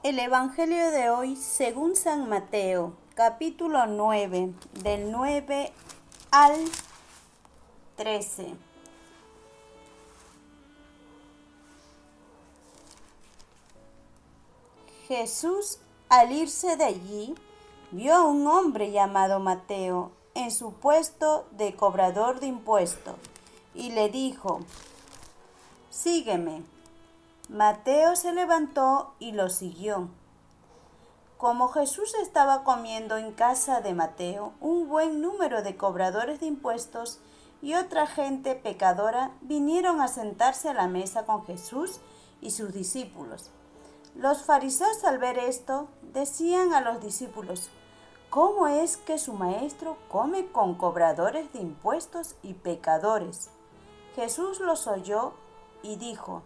El Evangelio de hoy, según San Mateo, capítulo 9, del 9 al 13. Jesús, al irse de allí, vio a un hombre llamado Mateo en su puesto de cobrador de impuestos y le dijo: «Sígueme». Mateo se levantó y lo siguió. Como Jesús estaba comiendo en casa de Mateo, un buen número de cobradores de impuestos y otra gente pecadora vinieron a sentarse a la mesa con Jesús y sus discípulos. Los fariseos, al ver esto, decían a los discípulos: «¿Cómo es que su maestro come con cobradores de impuestos y pecadores?». Jesús los oyó y dijo: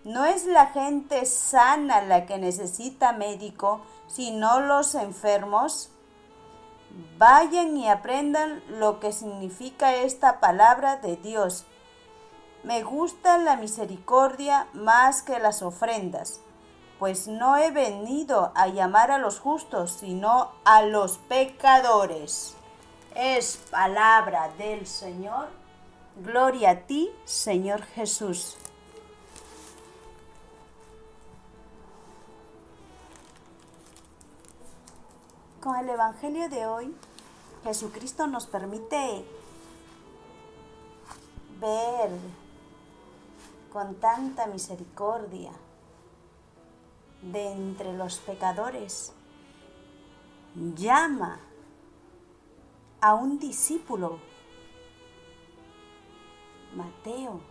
«No es la gente sana la que necesita médico, sino los enfermos. Vayan y aprendan lo que significa esta palabra de Dios. Me gusta la misericordia más que las ofrendas, pues no he venido a llamar a los justos, sino a los pecadores». Es palabra del Señor. Gloria a ti, Señor Jesús. Con el Evangelio de hoy, Jesucristo nos permite ver con tanta misericordia de entre los pecadores. Llama a un discípulo, Mateo,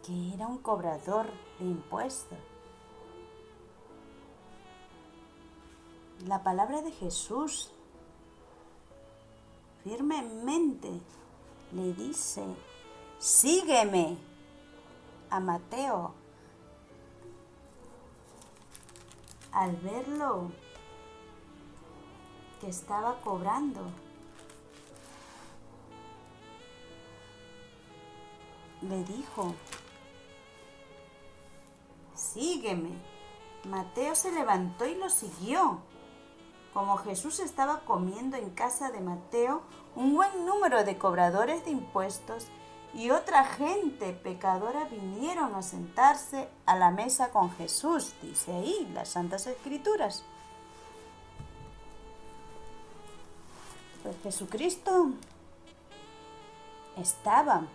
que era un cobrador de impuestos. La palabra de Jesús firmemente le dice: «Sígueme» a Mateo. Al verlo que estaba cobrando, le dijo: «Sígueme». Mateo se levantó y lo siguió. Como Jesús estaba comiendo en casa de Mateo, un buen número de cobradores de impuestos y otra gente pecadora vinieron a sentarse a la mesa con Jesús, dice ahí las Santas Escrituras. Pues Jesucristo estaba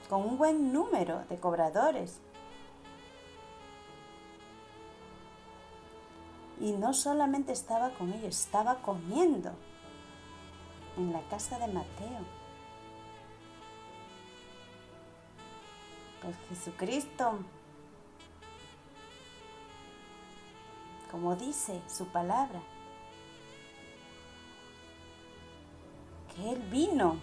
con un buen número de cobradores. Y no solamente estaba con ellos, estaba comiendo en la casa de Mateo. Pues Jesucristo, como dice su palabra, que Él vino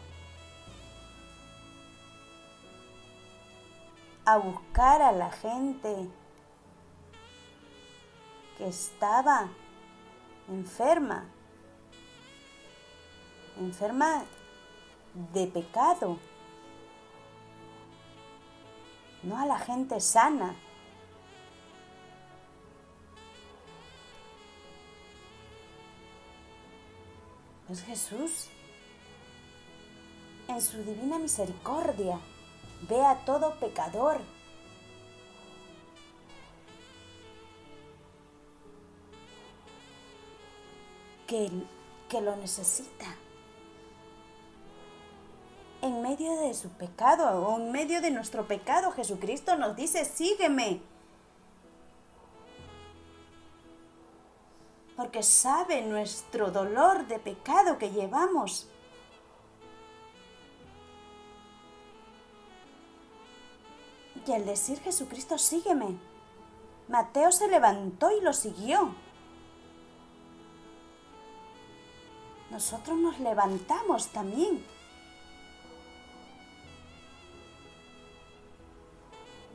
a buscar a la gente que estaba enferma de pecado, no a la gente sana. Pues Jesús, en su divina misericordia, ve a todo pecador que lo necesita. En medio de su pecado o en medio de nuestro pecado, Jesucristo nos dice: «Sígueme». Porque sabe nuestro dolor de pecado que llevamos. Y al decir Jesucristo: «Sígueme», Mateo se levantó y lo siguió. Nosotros nos levantamos también,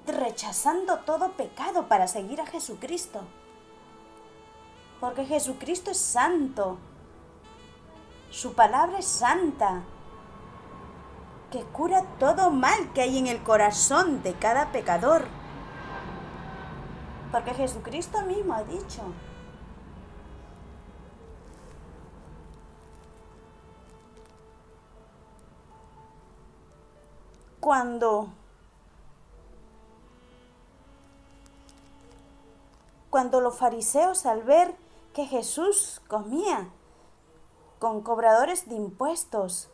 rechazando todo pecado para seguir a Jesucristo. Porque Jesucristo es santo, su palabra es santa. que cura todo mal que hay en el corazón de cada pecador. Porque Jesucristo mismo ha dicho: cuando los fariseos, al ver que Jesús comía con cobradores de impuestos,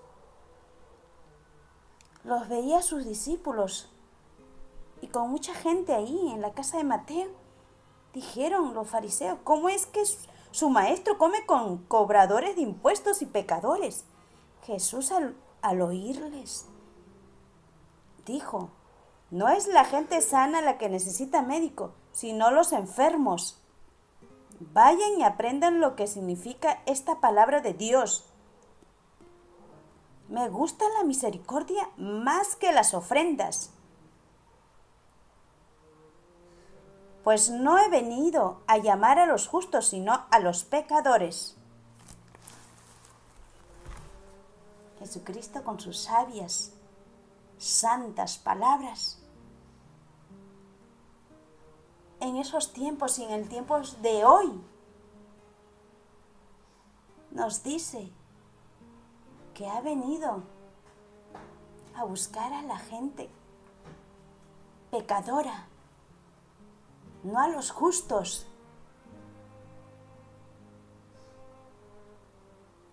los veía a sus discípulos y con mucha gente ahí en la casa de Mateo, dijeron los fariseos: ¿cómo es que su maestro come con cobradores de impuestos y pecadores? Jesús al oírles dijo: no es la gente sana la que necesita médico, sino los enfermos. Vayan y aprendan lo que significa esta palabra de Dios. Me gusta la misericordia más que las ofrendas, pues no he venido a llamar a los justos, sino a los pecadores. Jesucristo, con sus sabias, santas palabras, en esos tiempos y en el tiempo de hoy, nos dice que ha venido a buscar a la gente pecadora, no a los justos.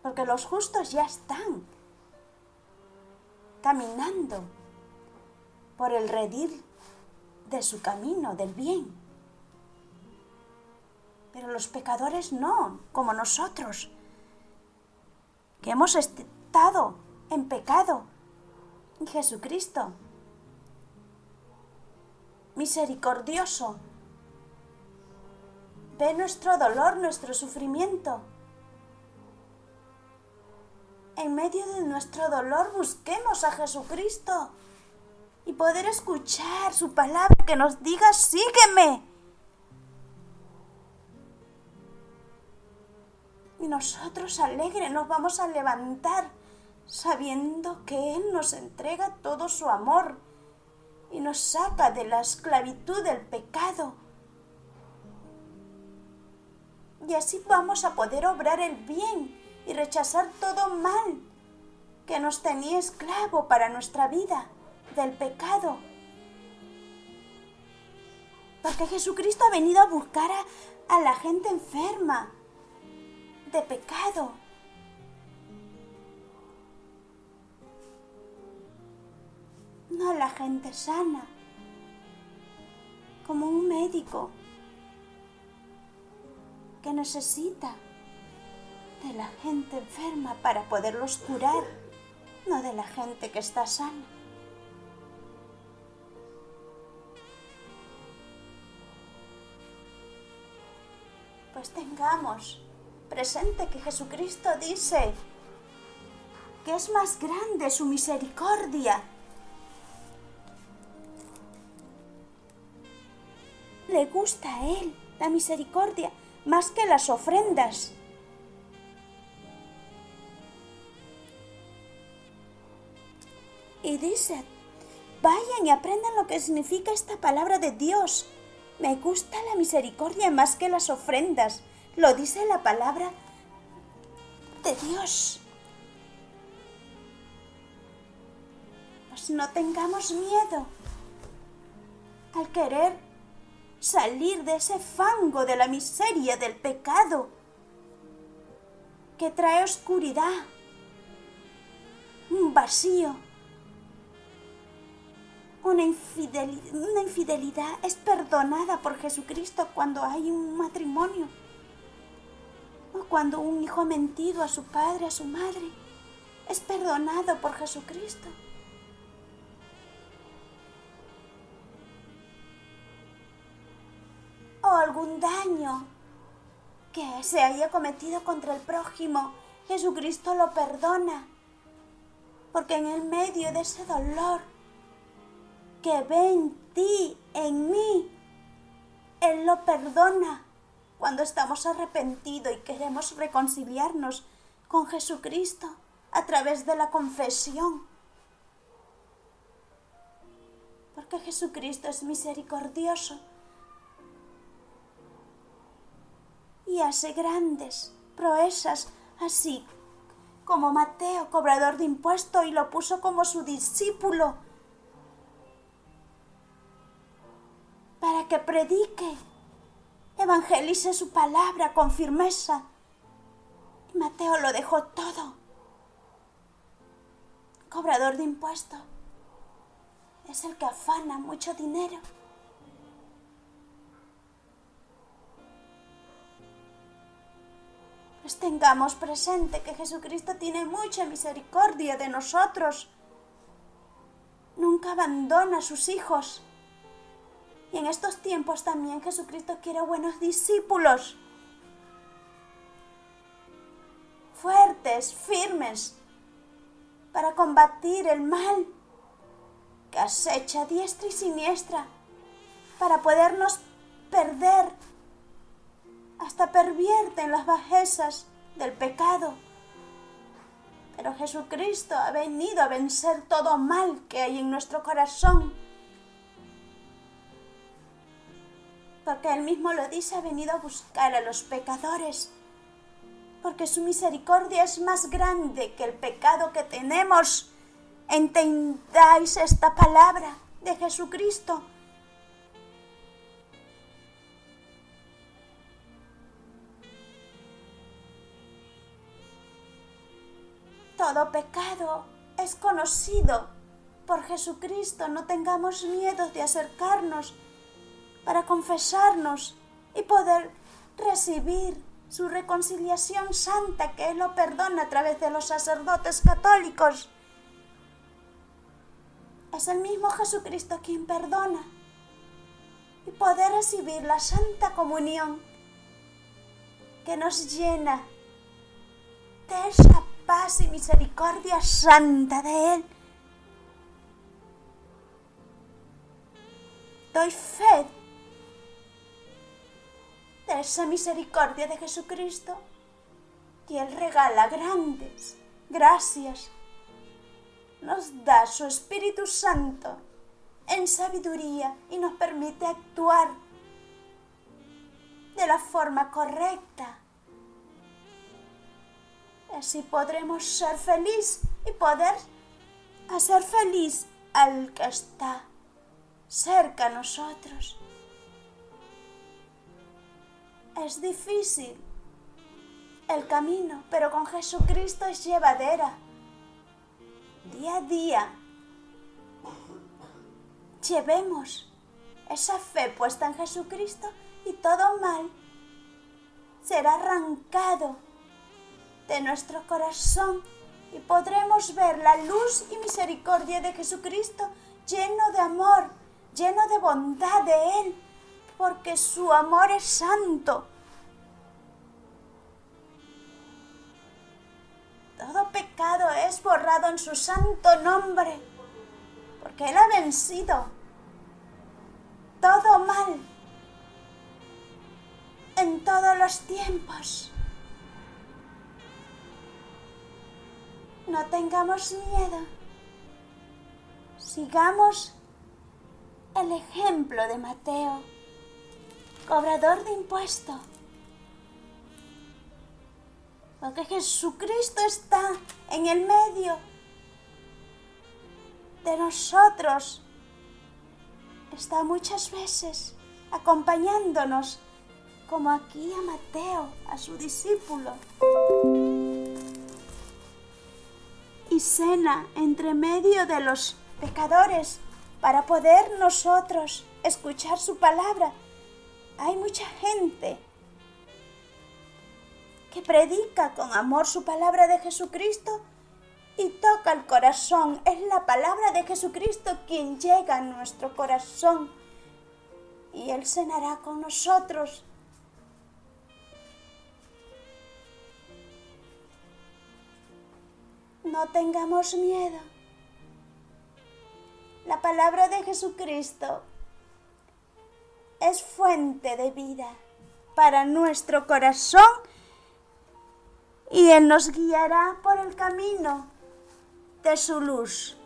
Porque los justos ya están caminando por el redil de su camino, del bien. Pero los pecadores no, como nosotros, que hemos estado en pecado. Y Jesucristo, misericordioso, ve nuestro dolor, nuestro sufrimiento. En medio de nuestro dolor busquemos a Jesucristo y poder escuchar su palabra que nos diga: sígueme. Y nosotros alegres nos vamos a levantar sabiendo que Él nos entrega todo su amor y nos saca de la esclavitud del pecado. Y así vamos a poder obrar el bien y rechazar todo mal que nos tenía esclavo para nuestra vida del pecado. Porque Jesucristo ha venido a buscar a la gente enferma de pecado. No a la gente sana, como un médico que necesita de la gente enferma para poderlos curar, no de la gente que está sana. Pues tengamos presente que Jesucristo dice que es más grande su misericordia. Le gusta a Él la misericordia más que las ofrendas. Y dice: vayan y aprendan lo que significa esta palabra de Dios. Me gusta la misericordia más que las ofrendas. Lo dice la palabra de Dios. Pues no tengamos miedo al querer salir de ese fango de la miseria, del pecado, que trae oscuridad, un vacío. Una infidelidad es perdonada por Jesucristo cuando hay un matrimonio, o cuando un hijo ha mentido a su padre, a su madre. Es perdonado por Jesucristo. O algún daño que se haya cometido contra el prójimo, Jesucristo lo perdona, porque en el medio de ese dolor que ve en ti, en mí, Él lo perdona cuando estamos arrepentidos y queremos reconciliarnos con Jesucristo a través de la confesión. porque Jesucristo es misericordioso y hace grandes proezas, así como Mateo, cobrador de impuestos, y lo puso como su discípulo para que predique, evangelice su palabra con firmeza. Y Mateo lo dejó todo. Cobrador de impuestos es el que afana mucho dinero. Pues tengamos presente que Jesucristo tiene mucha misericordia de nosotros. Nunca abandona a sus hijos. Y en estos tiempos también Jesucristo quiere buenos discípulos. Fuertes, firmes, para combatir el mal que acecha a diestra y siniestra, para podernos perder, hasta pervierten las bajezas del pecado. Pero Jesucristo ha venido a vencer todo mal que hay en nuestro corazón. Porque Él mismo lo dice, ha venido a buscar a los pecadores. Porque su misericordia es más grande que el pecado que tenemos. Entendáis esta palabra de Jesucristo. Todo pecado es conocido por Jesucristo. No tengamos miedo de acercarnos para confesarnos y poder recibir su reconciliación santa, que Él lo perdona a través de los sacerdotes católicos. Es el mismo Jesucristo quien perdona, y poder recibir la Santa Comunión que nos llena de esa paz y misericordia santa de Él. Doy fe de esa misericordia de Jesucristo, y Él regala grandes gracias. Nos da su Espíritu Santo en sabiduría y nos permite actuar de la forma correcta. Así podremos ser felices y poder hacer feliz al que está cerca a nosotros. Es difícil el camino, pero con Jesucristo es llevadera. Día a día, llevemos esa fe puesta en Jesucristo y todo mal será arrancado de nuestro corazón y podremos ver la luz y misericordia de Jesucristo lleno de amor, lleno de bondad de Él, porque su amor es santo. Todo pecado es borrado en su santo nombre, porque Él ha vencido todo mal en todos los tiempos. No tengamos miedo. Sigamos el ejemplo de Mateo, cobrador de impuestos. Porque Jesucristo está en el medio de nosotros. Está muchas veces acompañándonos, como aquí a Mateo, a su discípulo. Y cena entre medio de los pecadores para poder nosotros escuchar su palabra. Hay mucha gente que predica con amor su palabra de Jesucristo y toca el corazón. Es la palabra de Jesucristo quien llega a nuestro corazón y Él cenará con nosotros. No tengamos miedo. La palabra de Jesucristo es fuente de vida para nuestro corazón y Él nos guiará por el camino de su luz.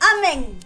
Amén.